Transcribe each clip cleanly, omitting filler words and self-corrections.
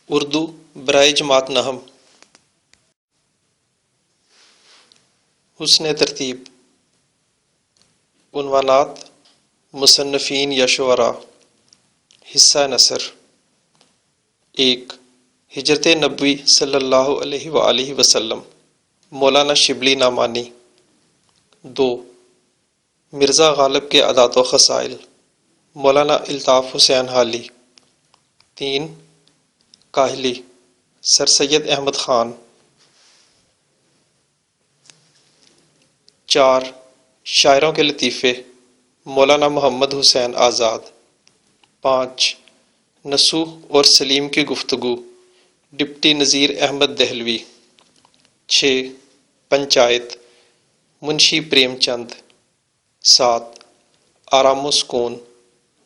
اردو برائے جماعت نہم. حسن ترتیب. عنوانات مصنفین یا شعراء. حصہ نثر. 1. ہجرت نبوی صلی اللہ علیہ وآلہ وسلم مولانا شبلی نعمانی. 2. مرزا غالب کے عادات و خصائل مولانا الطاف حسین حالی. 3. کاہلی سر سید احمد خان. 4. شاعروں کے لطیفے مولانا محمد حسین آزاد. 5. نصوح اور سلیم کی گفتگو ڈپٹی نذیر احمد دہلوی. 6. پنچایت منشی پریم چند. 7. آرام و سکون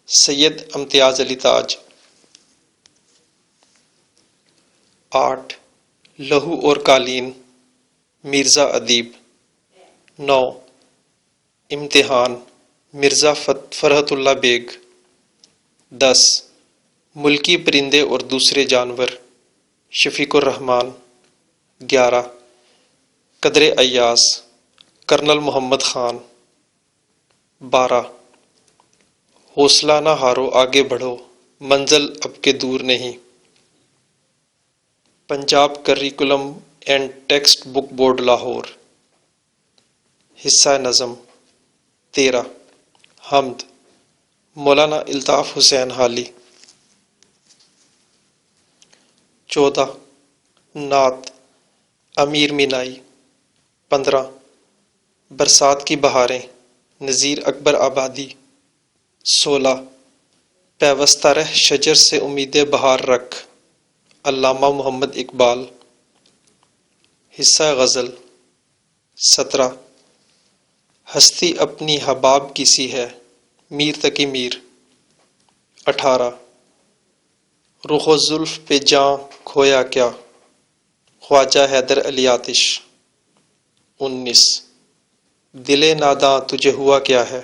سید امتیاز علی تاج. 8. لہو اور قالین مرزا ادیب. 9. امتحان مرزا فرحت اللہ بیگ. 10. ملکی پرندے اور دوسرے جانور شفیق الرحمان. 11. قدر ایاز کرنل محمد خان. 12. حوصلہ نہ ہارو آگے بڑھو منزل اب کے دور نہیں. Punjab curriculum and text book board Lahore. حصہ نظم. 13. حمد مولانا الطاف حسین حالی. 14. نعت امیر مینائی. 15. برسات کی بہاریں نذیر اکبر آبادی. 16. پیوستہ رہ شجر سے امید بہار رکھ علامہ محمد اقبال. حصہ غزل. 17. ہستی اپنی حباب کی سی ہے میر تقی میر. 18. رخ و زلف پہ جاں کھویا کیا خواجہ حیدر علی آتش. 19. دل ناداں تجھے ہوا کیا ہے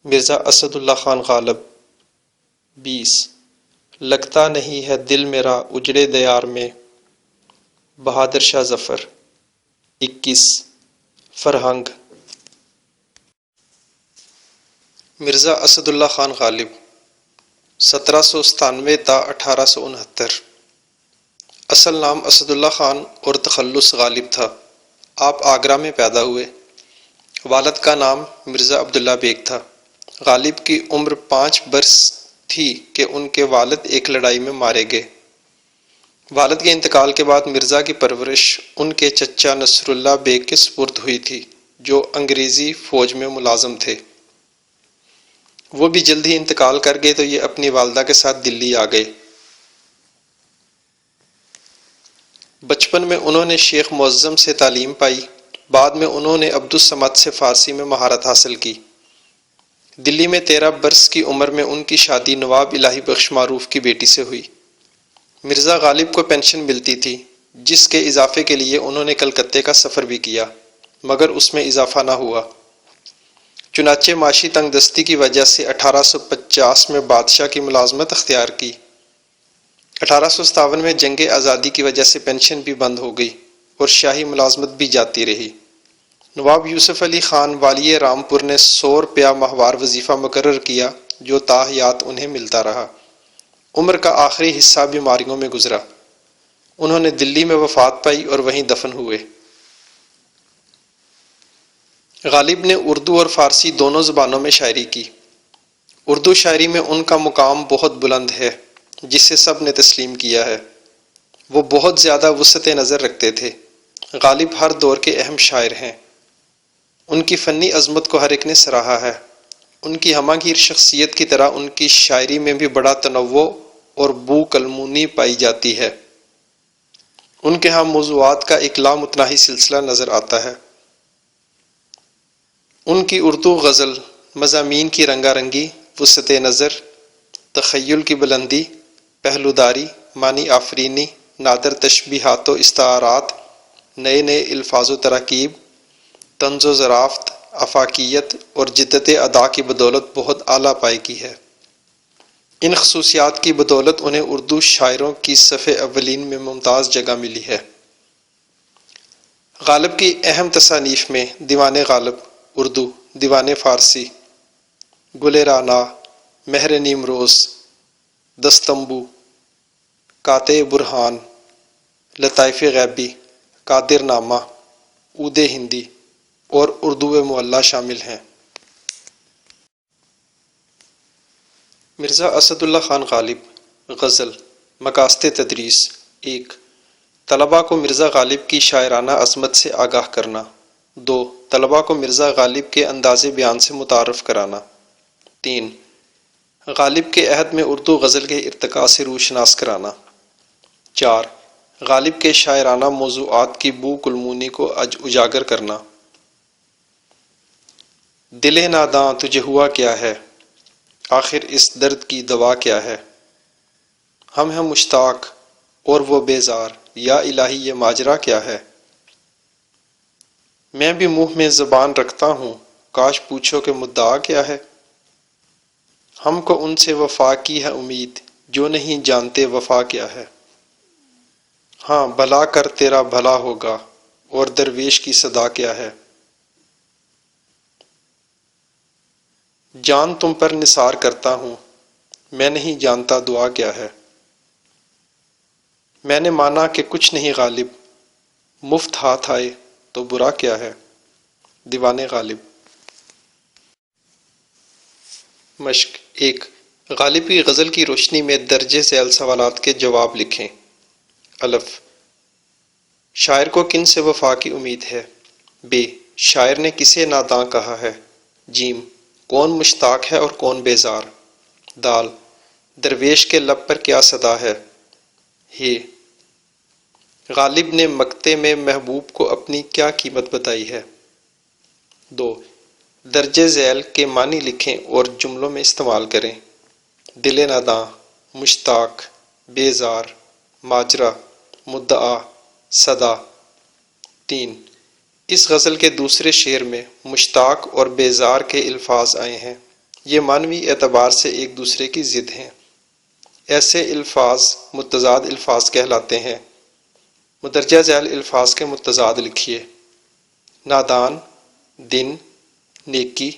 مرزا اسد اللہ خان غالب. 20. لگتا نہیں ہے دل میرا اجڑے دیار میں بہادر شاہ ظفر. 21. فرہنگ مرزا اسد اللہ خان غالب 1797 تا 1869. اصل نام اسد اللہ خان اور تخلص غالب تھا. آپ آگرہ میں پیدا ہوئے. والد کا نام مرزا عبداللہ بیگ تھا. غالب کی عمر 5 برس تھی کہ ان کے والد ایک لڑائی میں مارے گئے. والد کے انتقال کے بعد مرزا کی پرورش ان کے چچا نصر اللہ بیگ کے سپرد ہوئی تھی جو انگریزی فوج میں ملازم تھے. وہ بھی جلد ہی انتقال کر گئے تو یہ اپنی والدہ کے ساتھ دلی آ گئے. بچپن میں انہوں نے شیخ معظم سے تعلیم پائی. بعد میں انہوں نے عبدالصمد سے فارسی میں مہارت حاصل کی. دلی میں 13 برس کی عمر میں ان کی شادی نواب الہی بخش معروف کی بیٹی سے ہوئی. مرزا غالب کو پینشن ملتی تھی جس کے اضافے کے لیے انہوں نے کلکتے کا سفر بھی کیا مگر اس میں اضافہ نہ ہوا. چنانچہ معاشی تنگ دستی کی وجہ سے 1850 میں بادشاہ کی ملازمت اختیار کی. 1857 میں جنگ آزادی کی وجہ سے پینشن بھی بند ہو گئی اور شاہی ملازمت بھی جاتی رہی. نواب یوسف علی خان والی رامپور نے 100 روپیہ ماہوار وظیفہ مقرر کیا جو تا حیات انہیں ملتا رہا. عمر کا آخری حصہ بیماریوں میں گزرا. انہوں نے دلی میں وفات پائی اور وہیں دفن ہوئے. غالب نے اردو اور فارسی دونوں زبانوں میں شاعری کی. اردو شاعری میں ان کا مقام بہت بلند ہے جسے سب نے تسلیم کیا ہے. وہ بہت زیادہ وسعت نظر رکھتے تھے. غالب ہر دور کے اہم شاعر ہیں. ان کی فنی عظمت کو ہر ایک نے سراہا ہے. ان کی ہمہ گیر شخصیت کی طرح ان کی شاعری میں بھی بڑا تنوع اور بو کلمونی پائی جاتی ہے. ان کے ہاں موضوعات کا ایک لامتناہی سلسلہ نظر آتا ہے. ان کی اردو غزل مضامین کی رنگا رنگی، وسعت نظر، تخیل کی بلندی، پہلوداری، معنی آفرینی، نادر تشبیہات و استعارات، نئے نئے الفاظ و تراکیب، طنز و ظرافت، آفاقیت اور جدت ادا کی بدولت بہت اعلیٰ پائے کی ہے. ان خصوصیات کی بدولت انہیں اردو شاعروں کی صف اولین میں ممتاز جگہ ملی ہے۔ غالب کی اہم تصانیف میں دیوان غالب اردو، دیوان فارسی، گل رانا، مہر نیمروز، دستمبو، قاطع برہان، لطائف غیبی، قادر نامہ، عود ہندی اور اردو معلیٰ شامل ہیں۔ مرزا اسد اللہ خان غالب غزل مقاصد تدریس 1 طلباء کو مرزا غالب کی شاعرانہ عظمت سے آگاہ کرنا۔ 2 طلباء کو مرزا غالب کے انداز بیان سے متعارف کرانا۔ 3 غالب کے عہد میں اردو غزل کے ارتقاء سے روشناس کرانا۔ 4 غالب کے شاعرانہ موضوعات کی بو کلمونی کو اجاگر کرنا۔ دل ناداں تجھے ہوا کیا ہے، آخر اس درد کی دوا کیا ہے، ہم ہیں مشتاق اور وہ بیزار، یا الہی یہ ماجرا کیا ہے، میں بھی منہ میں زبان رکھتا ہوں، کاش پوچھو کہ مدعا کیا ہے، ہم کو ان سے وفا کی ہے امید، جو نہیں جانتے وفا کیا ہے، ہاں بھلا کر تیرا بھلا ہوگا، اور درویش کی صدا کیا ہے، جان تم پر نثار کرتا ہوں، میں نہیں جانتا دعا کیا ہے، میں نے مانا کہ کچھ نہیں غالب، مفت ہاتھ آئے تو برا کیا ہے، دیوان غالب۔ مشق 1 غالب کی غزل کی روشنی میں درج ذیل سوالات کے جواب لکھیں۔ الف شاعر کو کن سے وفا کی امید ہے؟ ب شاعر نے کسے ناداں کہا ہے؟ جیم کون مشتاق ہے اور کون بیزار؟ دال درویش کے لب پر کیا صدا ہے؟ ہے غالب نے مقطع میں محبوب کو اپنی کیا قیمت بتائی ہے؟ 2 درج ذیل کے معنی لکھیں اور جملوں میں استعمال کریں۔ دل ناداں، مشتاق، بیزار، ماجرا، مدعا، صدا۔ 3 اس غزل کے دوسرے شعر میں مشتاق اور بیزار کے الفاظ آئے ہیں، یہ معنوی اعتبار سے ایک دوسرے کی ضد ہیں، ایسے الفاظ متضاد الفاظ کہلاتے ہیں۔ مدرجہ ذیل الفاظ کے متضاد لکھیے: نادان، دن، نیکی،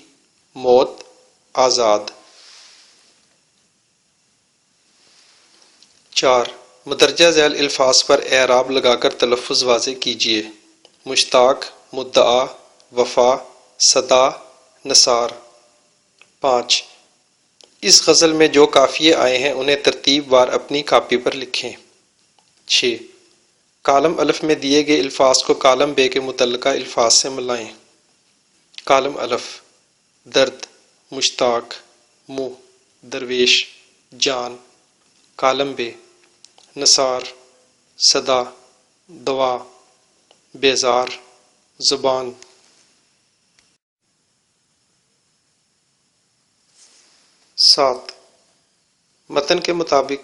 موت، آزاد۔ 4 مدرجہ ذیل الفاظ پر اعراب لگا کر تلفظ واضح کیجیے: مشتاق، مدعا، وفا، صدا، نثار۔ 5 اس غزل میں جو قافیے آئے ہیں انہیں ترتیب وار اپنی کاپی پر لکھیں۔ 6 کالم الف میں دیے گئے الفاظ کو کالم بے کے متعلقہ الفاظ سے ملائیں۔ کالم الف درد، مشتاق، منہ، درویش، جان۔ کالم بے نثار، صدا، دوا، بیزار، زبان۔ 7 متن کے مطابق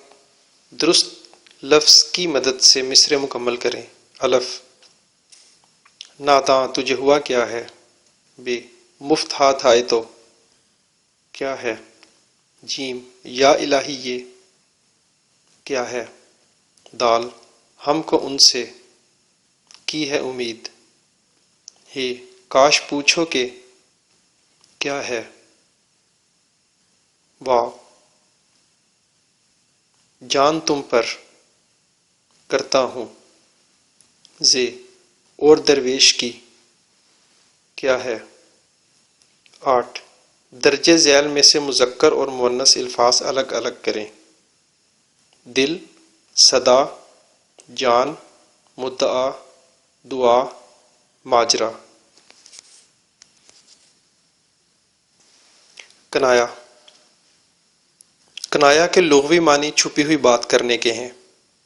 درست لفظ کی مدد سے مصرع مکمل کریں۔ الف ناداں تجھے ہوا کیا ہے، ب مفت ہاتھ آئے تو کیا ہے، جیم یا الہی یہ کیا ہے، دال ہم کو ان سے کی ہے امید، ہے کاش پوچھو کہ کیا ہے، واو جان تم پر کرتا ہوں، زے اور درویش کی کیا ہے۔ 8 درج ذیل میں سے مذکر اور مؤنث الفاظ الگ الگ کریں۔ دل، صدا، جان، مدعا، دعا، ماجرا۔ کنایا کنایا کے لغوی معنی چھپی ہوئی بات کرنے کے ہیں۔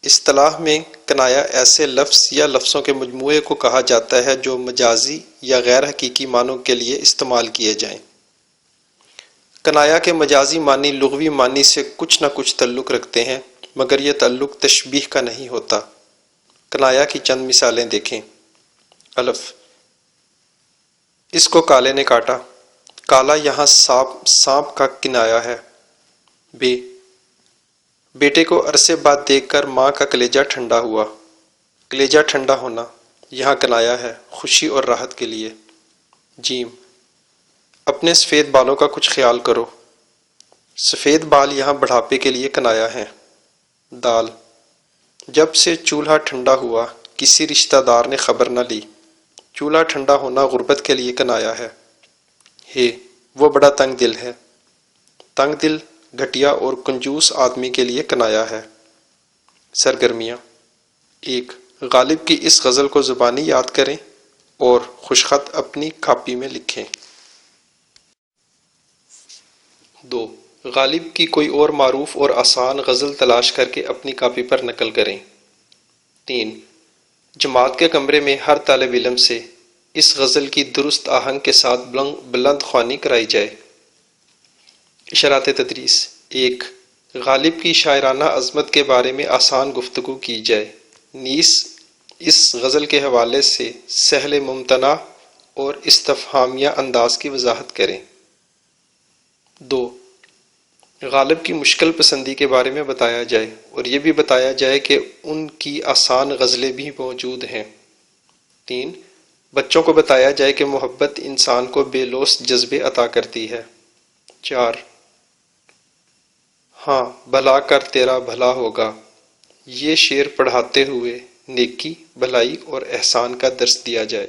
اصطلاح میں کنایا ایسے لفظ یا لفظوں کے مجموعے کو کہا جاتا ہے جو مجازی یا غیر حقیقی معنوں کے لیے استعمال کیے جائیں۔ کنایا کے مجازی معنی لغوی معنی سے کچھ نہ کچھ تعلق رکھتے ہیں، مگر یہ تعلق تشبیہ کا نہیں ہوتا۔ کنایا کی چند مثالیں دیکھیں۔ الف اس کو کالے نے کاٹا، کالا یہاں سانپ کا کنایا ہے۔ ب بیٹے کو عرصے بعد دیکھ کر ماں کا کلیجہ ٹھنڈا ہوا۔ کلیجہ ٹھنڈا ہونا یہاں کنایا ہے خوشی اور راحت کے لیے۔ جیم، اپنے سفید بالوں کا کچھ خیال کرو۔ سفید بال یہاں بڑھاپے کے لیے کنایا ہے۔ دال، جب سے چولہا ٹھنڈا ہوا کسی رشتہ دار نے خبر نہ لی۔ چولہا ٹھنڈا ہونا غربت کے لیے کنایا ہے۔ ہے، وہ بڑا تنگ دل ہے۔ تنگ دل گھٹیا اور کنجوس آدمی کے لیے کنایا ہے۔ سرگرمیاں: 1. غالب کی اس غزل کو زبانی یاد کریں اور خوشخط اپنی کاپی میں لکھیں۔ 2. غالب کی کوئی اور معروف اور آسان غزل تلاش کر کے اپنی کاپی پر نقل کریں۔ 3. جماعت کے کمرے میں ہر طالب علم سے اس غزل کی درست آہنگ کے ساتھ بلند خوانی کرائی جائے۔ اشارات تدریس: 1. غالب کی شاعرانہ عظمت کے بارے میں آسان گفتگو کی جائے، نیز اس غزل کے حوالے سے سہل ممتنع اور استفہامیہ انداز کی وضاحت کریں۔ 2. غالب کی مشکل پسندی کے بارے میں بتایا جائے اور یہ بھی بتایا جائے کہ ان کی آسان غزلیں بھی موجود ہیں۔ 3. بچوں کو بتایا جائے کہ محبت انسان کو بے لوث جذبے عطا کرتی ہے۔ 4. ہاں بھلا کر تیرا بھلا ہوگا، یہ شعر پڑھاتے ہوئے نیکی، بھلائی اور احسان کا درس دیا جائے۔